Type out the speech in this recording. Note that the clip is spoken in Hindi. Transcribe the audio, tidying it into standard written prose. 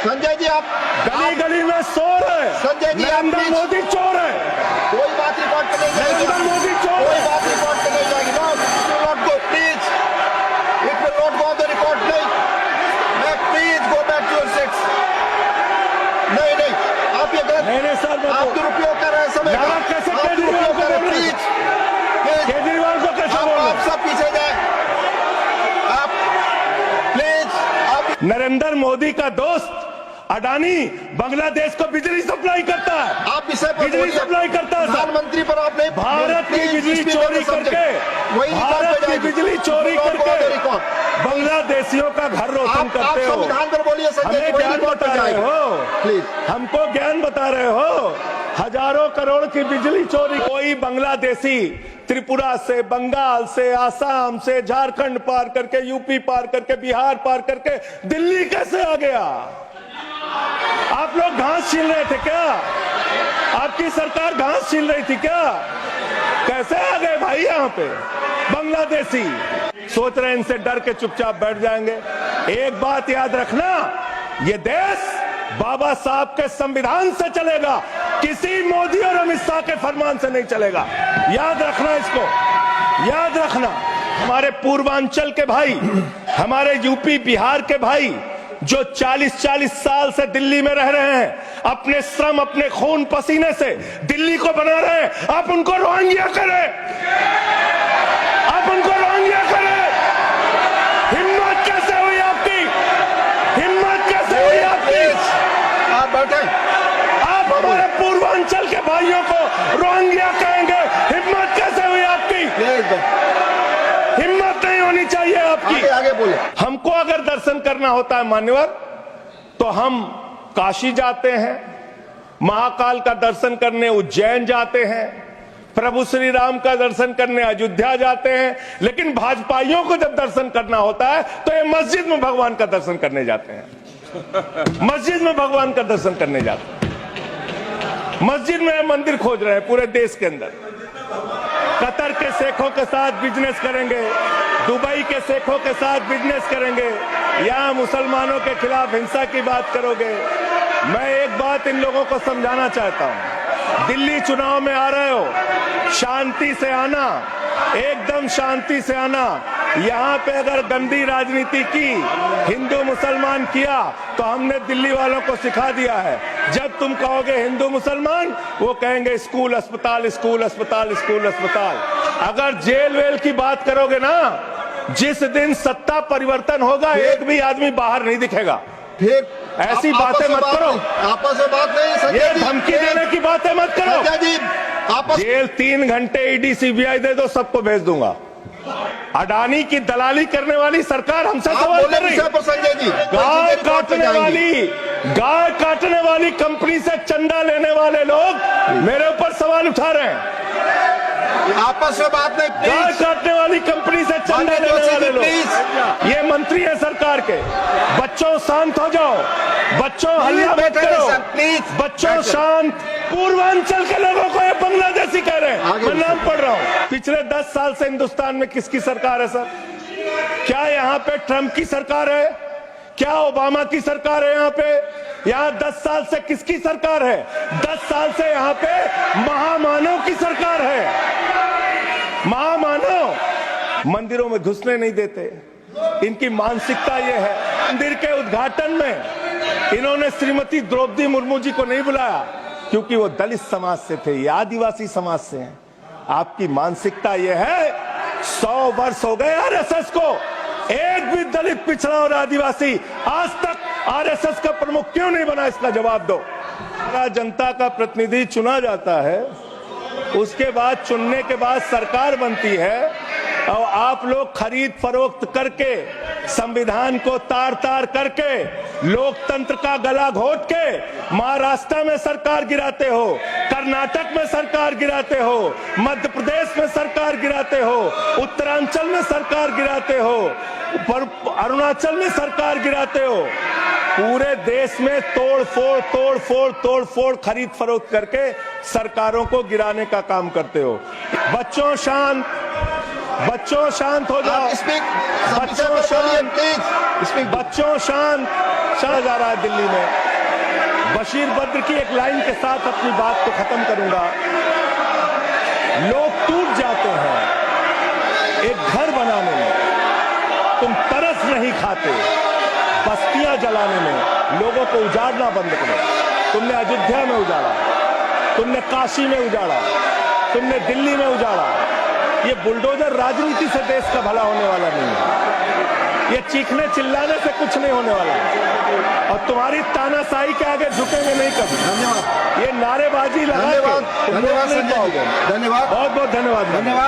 संजय जी आप गली गली में शोर है। संजय जी नरेंद्र मोदी चोर है। कोई बात रिकॉर्ड पे नहीं जाएगी। नरेंद्र मोदी चोर कोई है। बात रिकॉर्ड पे नहीं जाएगी। No not go please, it will not go on the record. नहीं please go back to your seats. नहीं नहीं आप ये गलत, नहीं सर, आप दुरुपयोग कर रहे हैं समय का। कैसे आप केजरीवाल दुरुपयोग को कर रहे हैं। बोल रहे हैं? प्लीज केजरीवाल को कैसे बोल रहे आप सब पीछे जाए। आप प्लीज आप नरेंद्र मोदी का दोस्त अडानी बांग्लादेश को बिजली सप्लाई करता है। आप विषय पर बिजली बोलिए। सप्लाई करता है सर। प्रधानमंत्री पर आप नहीं, भारत की प्लीज, बिजली इस चोरी पे समझे। करके, वही रिकॉर्ड पे भारत की जाएगी। बिजली चोरी रिकॉर्ड को करके रिकॉर्ड। बांग्लादेशियों का घर रोशन आप करते हो। संविधान पर बोलिए संजय जी, हमें वही ज्ञान रिकॉर्ड पे बता रहे जाएगी। हो, प्लीज हमको ज्ञान बता रहे हो। हजारों करोड़ की बिजली चोरी। कोई बांग्लादेशी त्रिपुरा से, बंगाल से, आसाम से, झारखंड पार करके, यूपी पार करके, बिहार पार करके दिल्ली कैसे आ गया? आप लोग घास छील रहे थे क्या? आपकी सरकार घास छील रही थी क्या? कैसे आ गए भाई यहाँ पे बांग्लादेशी? सोच रहे हैं इनसे डर के चुपचाप बैठ जाएंगे। एक बात याद रखना, ये देश बाबा साहब के संविधान से चलेगा, किसी मोदी और अमित शाह के फरमान से नहीं चलेगा। याद रखना इसको, याद रखना। हमारे पूर्वांचल के भाई, हमारे यूपी बिहार के भाई जो 40-40 साल से दिल्ली में रह रहे हैं, अपने श्रम, अपने खून पसीने से दिल्ली को बना रहे हैं, आप उनको रोहिंग्या करें, आप उनको रोहिंग्या करें। हिम्मत कैसे हुई आपकी? हिम्मत कैसे हुई आपकी? आप बैठे। आप हमारे पूर्वांचल के भाइयों को रोहिंग्या कहेंगे? हिम्मत कैसे हुई आपकी? हिम्मत नहीं होनी चाहिए आपकी। आगे आगे बोले। हमको अगर दर्शन करना होता है मान्यवर, तो हम काशी जाते हैं, महाकाल का दर्शन करने उज्जैन जाते हैं, प्रभु श्री राम का दर्शन करने अयोध्या जाते हैं। लेकिन भाजपाइयों को जब दर्शन करना होता है तो ये मस्जिद में भगवान का दर्शन करने जाते हैं। मस्जिद में भगवान का दर्शन करने जाते हैं। मस्जिद में मंदिर खोज रहे हैं पूरे देश के अंदर। कतर के शेखों के साथ बिजनेस करेंगे, दुबई के शेखों के साथ बिजनेस करेंगे, यहाँ मुसलमानों के खिलाफ हिंसा की बात करोगे। मैं एक बात इन लोगों को समझाना चाहता हूँ, दिल्ली चुनाव में आ रहे हो, शांति से आना, एकदम शांति से आना। यहाँ पे अगर गंदी राजनीति की, हिंदू मुसलमान किया, तो हमने दिल्ली वालों को सिखा दिया है। जब तुम कहोगे हिंदू मुसलमान, वो कहेंगे स्कूल अस्पताल, स्कूल अस्पताल, स्कूल अस्पताल। अगर जेल वेल की बात करोगे ना, जिस दिन सत्ता परिवर्तन होगा एक भी आदमी बाहर नहीं दिखेगा। ठीक, ऐसी बातें मत करो। आपस में बात नहीं संजय ये जी। धमकी देने की बातें मत करो। संजय जी आपस जेल 3 घंटे ईडी सीबीआई दे दो, सबको भेज दूंगा। अडानी की दलाली करने वाली सरकार हमसे सवाल कर रही है। संजय जी गाय काटने वाली कंपनी से चंदा लेने वाले लोग मेरे ऊपर सवाल उठा रहे हैं। आपस में बात नहीं। गाय काटने वाली कंपनी से चंदा लेने वाले लोग, ये मंत्री है सरकार के। बच्चों शांत हो जाओ, बच्चों हल्ला मत करो, बच्चों शांत। पूर्वांचल के लोगों को ये बांग्लादेशी कह रहे हैं, मैं नाम पढ़ रहा हूँ। पिछले 10 साल से हिंदुस्तान में किसकी सरकार है सर? क्या यहाँ पे ट्रंप की सरकार है? क्या ओबामा की सरकार है? यहाँ पे, यहाँ 10 साल से किसकी सरकार है? 10 साल से यहाँ पे महामानव की सरकार है। महामानव मंदिरों में घुसने नहीं देते, इनकी मानसिकता ये है। मंदिर के उद्घाटन में इन्होंने श्रीमती द्रौपदी मुर्मू जी को नहीं बुलाया, क्योंकि वो दलित समाज से थे, ये आदिवासी समाज से हैं। आपकी मानसिकता ये है। 100 वर्ष हो गए आरएसएस को, एक भी दलित, पिछड़ा और आदिवासी आज तक आरएसएस का प्रमुख क्यों नहीं बना? इसका जवाब दो। जनता का प्रतिनिधि चुना जाता है, उसके बाद चुनने के बाद सरकार बनती है, और आप लोग खरीद फरोख्त करके, संविधान को तार तार करके, लोकतंत्र का गला घोट के महाराष्ट्र में सरकार गिराते हो, कर्नाटक में सरकार गिराते हो, मध्य प्रदेश में सरकार गिराते हो, उत्तरांचल में सरकार गिराते हो, अरुणाचल में सरकार गिराते हो। पूरे देश में तोड़ फोड़ खरीद फरोख्त करके सरकारों को गिराने का काम करते हो। बच्चों शांत, बच्चों शांत हो जाओ, स्पीक बच्चों शांत, प्लीज स्पीक। बच्चों शांत। शांत जा रहा है दिल्ली में। बशीर बद्र की एक लाइन के साथ अपनी बात को खत्म करूंगा। लोग टूट जाते हैं एक घर बनाने में, तुम तरस नहीं खाते बस्तियां जलाने में। लोगों को उजाड़ना बंद करो। तुमने अयोध्या में उजाड़ा, तुमने काशी में उजाड़ा, तुमने दिल्ली में उजाड़ा। ये बुलडोजर राजनीति से देश का भला होने वाला नहीं है। ये चीखने चिल्लाने से कुछ नहीं होने वाला है। और तुम्हारी तानाशाही के आगे झुकेंगे नहीं कभी। धन्यवाद, ये नारेबाजी लगा के धन्यवाद, तुम रोक धन्यवाद नहीं संजय जी, पाओगे। धन्यवाद, बहुत बहुत धन्यवाद। धन्यवाद।